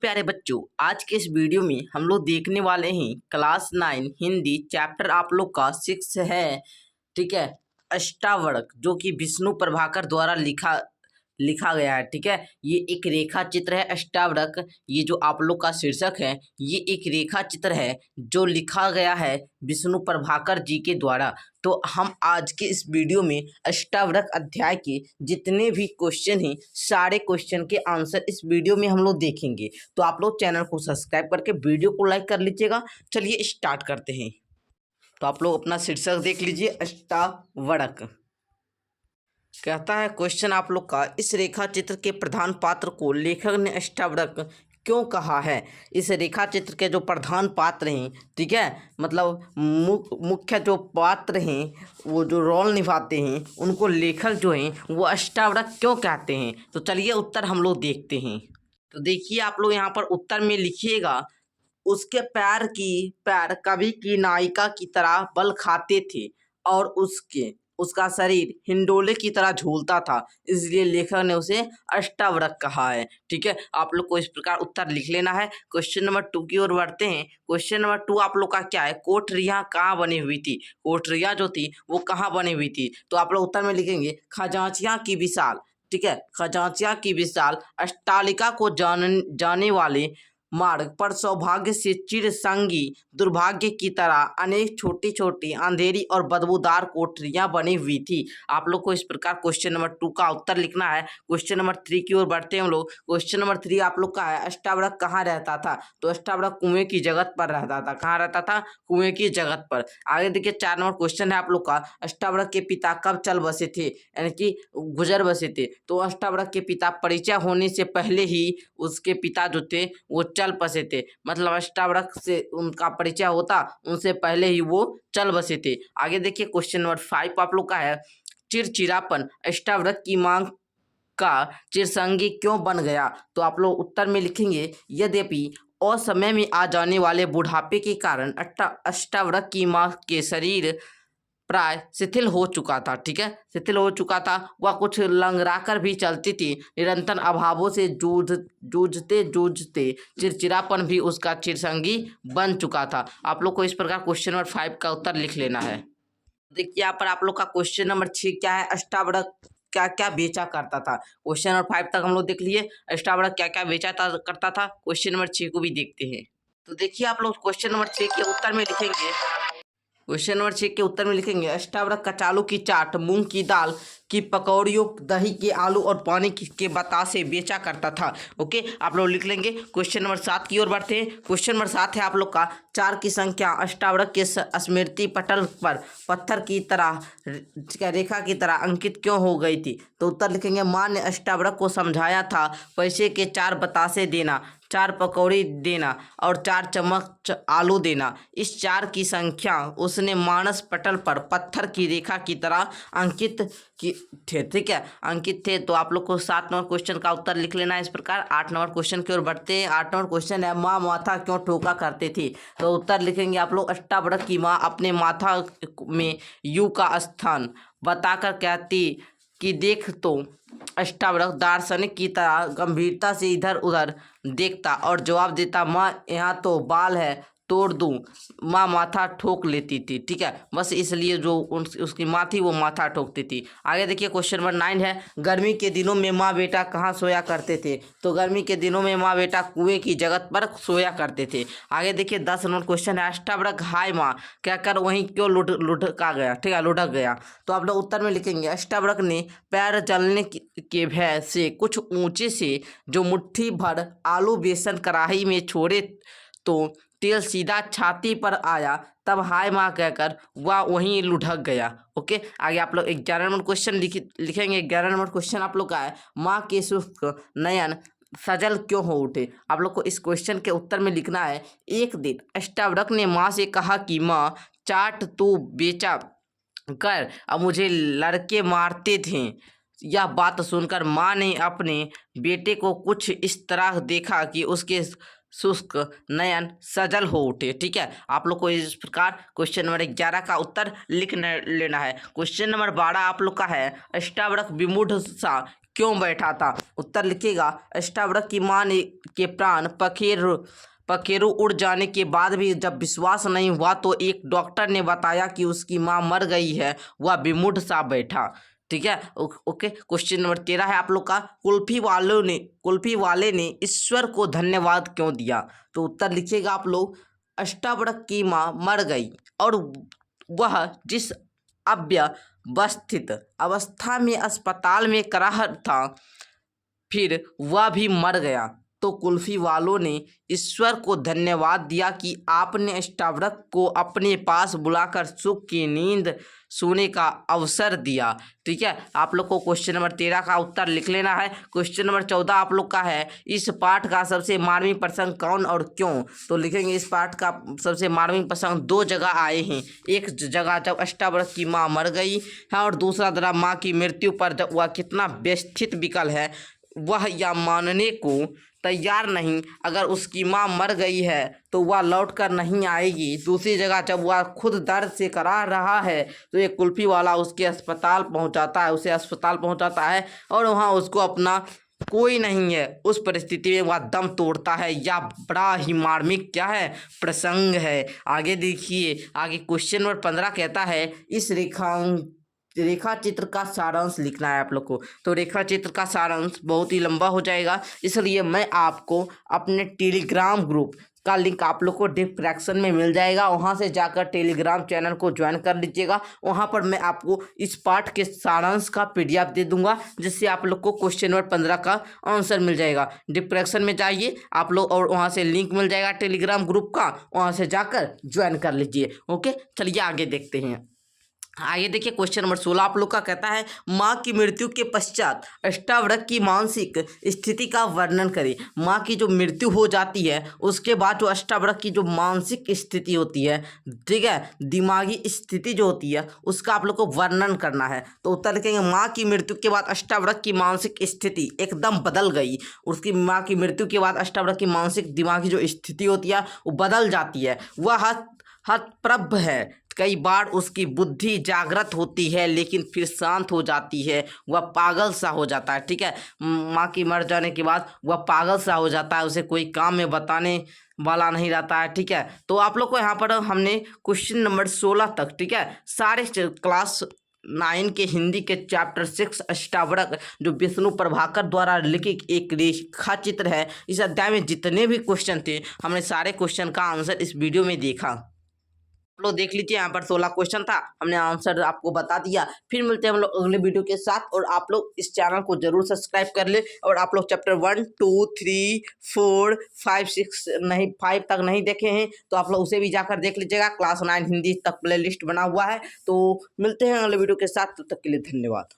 प्यारे बच्चों, आज के इस वीडियो में हम लोग देखने वाले हैं क्लास 9 हिंदी चैप्टर आप लोग का 6 है। ठीक है, अष्टावक्र जो कि विष्णु प्रभाकर द्वारा लिखा लिखा गया है। ठीक है, ये एक रेखा चित्र है। अष्टावक्र ये जो आप लोग का शीर्षक है, ये एक रेखा चित्र है जो लिखा गया है विष्णु प्रभाकर जी के द्वारा। तो हम आज के इस वीडियो में अष्टावक्र अध्याय के जितने भी क्वेश्चन हैं, सारे क्वेश्चन के आंसर इस वीडियो में हम लोग देखेंगे। तो आप लोग चैनल को सब्सक्राइब करके वीडियो को लाइक कर लीजिएगा। चलिए स्टार्ट करते हैं। तो आप लोग अपना शीर्षक देख लीजिए, अष्टावक्र। कहता है क्वेश्चन आप लोग का, इस रेखा चित्र के प्रधान पात्र को लेखक ने अष्टावक्र क्यों कहा है। इस रेखा चित्र के जो प्रधान पात्र हैं, ठीक है, मतलब मुख्य जो पात्र हैं, वो जो रोल निभाते हैं, उनको लेखक जो हैं वो अष्टावक्र क्यों कहते हैं। तो चलिए उत्तर हम लोग देखते हैं। तो देखिए आप लोग यहाँ पर उत्तर में लिखिएगा, उसके पैर कवि की नायिका की तरह बल खाते थे और उसका शरीर हिंडोले की तरह झूलता था, इसलिए लेखक ने उसे अष्टावक्र कहा है। ठीक है, आप लोग को इस प्रकार उत्तर लिख लेना है। क्वेश्चन नंबर 2 की ओर बढ़ते हैं। क्वेश्चन नंबर 2 आप लोग का क्या है, कोठरियाँ कहाँ बनी हुई थी। कोठरियाँ जो थी वो कहाँ बनी हुई थी। तो आप लोग उत्तर में लिखेंगे खजांचियाँ की विशाल। ठीक है, खजांचियाँ की विशाल अट्टालिका को जाने वाले मार्ग पर सौभाग्य से चिरसंगी दुर्भाग्य की तरह अनेक छोटी छोटी अंधेरी और बदबूदार कोठरियां बनी हुई थी। आप लोग को इस प्रकार क्वेश्चन नंबर 2 का उत्तर लिखना है। क्वेश्चन नंबर 3 की ओर बढ़ते हैं हम लोग। क्वेश्चन नंबर 3 आप लोग का है, अष्टावक्र कहाँ रहता था। तो अष्टावक्र कुएं की जगत पर रहता था। कहाँ रहता था, कुएं की जगत पर। आगे देखिए 4 नंबर क्वेश्चन है आप लोग का, अष्टावक्र के पिता कब चल बसे थे, यानी कि गुजर बसे थे। तो अष्टावक्र के पिता परिचय होने से पहले ही उसके पिता जो थे वो चल बसे थे, मतलब अष्टावक्र से उनका परिचय होता उनसे पहले ही वो चल बसे थे। आगे देखिए क्वेश्चन नंबर 5 आप लोग का है, चिड़चिड़ापन अष्टावक्र की मांग का चिरसंगी क्यों बन गया। तो आप लोग उत्तर में लिखेंगे, यद्यपि असमय में आ जाने वाले बुढ़ापे के कारण अष्टावक्र की मां के शरीर प्राय शिथिल हो चुका था। ठीक है, शिथिल हो चुका था, वह कुछ लंगड़ाकर भी चलती थी। निरंतर अभावों से जूझते चिड़चिड़ापन भी उसका चिरसंगी बन चुका था। आप लोग को इस प्रकार क्वेश्चन नंबर 5 का उत्तर लिख लेना है। देखिए यहाँ पर आप लोग का क्वेश्चन नंबर 6 क्या है, अष्टावक्र क्या क्या बेचा करता था। क्वेश्चन नंबर 5 तक हम लोग देख लिए, अष्टावक्र क्या क्या बेचा करता था। क्वेश्चन नंबर 6 को भी देखते हैं। तो देखिए आप लोग क्वेश्चन नंबर 6 के उत्तर में लिखेंगे, क्वेश्चन नंबर 6 के उत्तर में लिखेंगे, अष्टावक्र कचालू की चाट, मूंग की दाल की पकौड़ियों, दही के आलू और पानी के बतासे बेचा करता था। ओके, आप लोग लिख लेंगे। क्वेश्चन नंबर 7 की ओर बढ़ते हैं। क्वेश्चन नंबर 7 है आप लोग का, 4 की संख्या अष्टावक्र के स्मृति पटल पर पत्थर की तरह रेखा की तरह अंकित क्यों हो गई थी। तो उत्तर लिखेंगे, माँ ने अष्टावक्र को समझाया था पैसे के 4 बतासे देना, 4 पकौड़ी देना और 4 चम्मच आलू देना। इस 4 की संख्या उसने मानस पटल पर पत्थर की रेखा की तरह अंकित थे। ठीक है, अंकित थे। तो आप लोग को 7 नंबर क्वेश्चन का उत्तर लिख लेना है इस प्रकार। 8 नंबर क्वेश्चन की ओर बढ़ते हैं। 8 नंबर क्वेश्चन है, माँ माथा क्यों ठोका करते थे। तो उत्तर लिखेंगे आप लोग, अष्टावक्र की माँ अपने माथा में यू का स्थान बताकर कहती कि देख, तो अष्टावक्र दार्शनिक की तरह गंभीरता से इधर उधर देखता और जवाब देता, माँ यहाँ तो बाल है, तोड़ दूं। माँ माथा ठोक लेती थी। ठीक है, बस इसलिए जो उसकी माँ थी वो माथा ठोकती थी। आगे देखिए क्वेश्चन नंबर 9 है, गर्मी के दिनों में माँ बेटा कहाँ सोया करते थे। तो गर्मी के दिनों में माँ बेटा कुएं की जगत पर सोया करते थे। आगे देखिए 10 नंबर क्वेश्चन है, अष्टावक्र हाय माँ कहकर वहीं क्यों लुढ़का गया। ठीक है, लुढ़क गया। तो आप लोग उत्तर में लिखेंगे, अष्टावक्र ने पैर जलने के भय से कुछ ऊंचे से जो मुट्ठी भर आलू बेसन कढ़ाई में छोड़े तो तेल सीधा छाती पर आया, तब हाय माँ कहकर वह वहीं लुढ़क गया। ओके, आगे आप लोग 11 नंबर क्वेश्चन लिखेंगे। 11 नंबर क्वेश्चन आप लोग का है, माँ के शुष्क नयन सजल क्यों हो उठे। आप लोग को इस क्वेश्चन के उत्तर में लिखना है, एक दिन अष्टावक्र ने माँ से कहा कि माँ, चाट तू बेचा कर अब मुझे लड़के मारते थे। यह बात सुनकर माँ ने अपने बेटे को कुछ इस तरह देखा कि उसके शुष्क नयन सजल हो उठे। ठीक है, आप लोग को इस प्रकार क्वेश्चन नंबर 11 का उत्तर लिख लेना है। क्वेश्चन नंबर 12 आप लोग का है, अष्टावक्र विमूढ़ सा क्यों बैठा था? उत्तर लिखिएगा, अष्टावक्र की मां ने के प्राण पखेरु उड़ जाने के बाद भी जब विश्वास नहीं हुआ तो एक डॉक्टर ने बताया कि उसकी मां मर गई है, वह विमूढ़ सा बैठा। ठीक है, ओके। क्वेश्चन नंबर 13 है आप लोग का, कुल्फी वाले ने ईश्वर को धन्यवाद क्यों दिया? तो उत्तर लिखिएगा आप लोग, अष्टावक्र की मां मर गई और वह जिस अव्यवस्थित अवस्था में अस्पताल में कराहत था, फिर वह भी मर गया, तो कुल्फी वालों ने ईश्वर को धन्यवाद दिया कि आपने अष्टावक्र को अपने पास बुलाकर सुख की नींद सोने का अवसर दिया। ठीक है, आप लोग को क्वेश्चन नंबर 13 का उत्तर लिख लेना है। क्वेश्चन नंबर 14 आप लोग का है, इस पाठ का सबसे मार्मिक प्रसंग कौन और क्यों? तो लिखेंगे इस पाठ का सबसे मार्मिक प्रसंग दो जगह आए हैं। एक जगह जब अष्टावक्र की माँ मर गई है और दूसरा जरा माँ की मृत्यु पर जब वह कितना व्यथित विकल है, वह यह मानने को तैयार नहीं अगर उसकी माँ मर गई है तो वह लौट कर नहीं आएगी। दूसरी जगह जब वह खुद दर्द से करा रहा है तो एक कुल्फी वाला उसे अस्पताल पहुंचाता है और वहाँ उसको अपना कोई नहीं है, उस परिस्थिति में वह दम तोड़ता है। यह बड़ा ही मार्मिक क्या है, प्रसंग है। आगे देखिए, आगे क्वेश्चन नंबर 15 कहता है, इस रेखा चित्र का सारांश लिखना है आप लोग को। तो रेखा चित्र का सारांश बहुत ही लंबा हो जाएगा, इसलिए मैं आपको अपने टेलीग्राम ग्रुप का लिंक आप लोग को डिस्क्रिप्शन में मिल जाएगा, वहां से जाकर टेलीग्राम चैनल को ज्वाइन कर लीजिएगा। वहां पर मैं आपको इस पाठ के सारांश का पीडीएफ दे दूंगा, जिससे आप लोग को क्वेश्चन नंबर 15 का आंसर मिल जाएगा। डिस्क्रिप्शन में जाइए आप लोग और वहां से लिंक मिल जाएगा टेलीग्राम ग्रुप का, वहां से जाकर ज्वाइन कर लीजिए। ओके, चलिए आगे देखते हैं। आगे देखिए, क्वेश्चन नंबर 16 आप लोग का कहता है, माँ की मृत्यु के पश्चात अष्टावक्र की मानसिक स्थिति का वर्णन करें। माँ की जो मृत्यु हो जाती है उसके बाद जो अष्टावक्र की जो मानसिक स्थिति होती है, ठीक है, दिमागी स्थिति जो होती है, उसका आप लोग को वर्णन करना है। तो उत्तर लिखेंगे, माँ की मृत्यु के बाद अष्टावक्र की मानसिक स्थिति एकदम बदल गई। उसकी माँ की मृत्यु के बाद अष्टावक्र की मानसिक दिमागी जो स्थिति होती है वो बदल जाती है। वह हतप्रभ है, कई बार उसकी बुद्धि जागृत होती है लेकिन फिर शांत हो जाती है, वह पागल सा हो जाता है। ठीक है, माँ की मर जाने के बाद वह पागल सा हो जाता है, उसे कोई काम में बताने वाला नहीं रहता है। ठीक है, तो आप लोग को यहाँ पर हमने क्वेश्चन नंबर 16 तक, ठीक है, सारे क्लास 9 के हिंदी के चैप्टर 6 अष्टावक्र जो विष्णु प्रभाकर द्वारा लिखित एक रेखा चित्र है, इस अध्याय में जितने भी क्वेश्चन थे हमने सारे क्वेश्चन का आंसर इस वीडियो में देखा। आप लोग देख लीजिए, यहाँ पर 16 क्वेश्चन था, हमने आंसर आपको बता दिया। फिर मिलते हैं हम लोग अगले वीडियो के साथ, और आप लोग इस चैनल को जरूर सब्सक्राइब कर ले। और आप लोग चैप्टर 1 2 3 4 5 6 नहीं 5 तक नहीं देखे हैं तो आप लोग उसे भी जाकर देख लीजिएगा। क्लास 9 हिंदी तक प्ले लिस्ट बना हुआ है। तो मिलते हैं अगले वीडियो के साथ, तब तक के लिए धन्यवाद।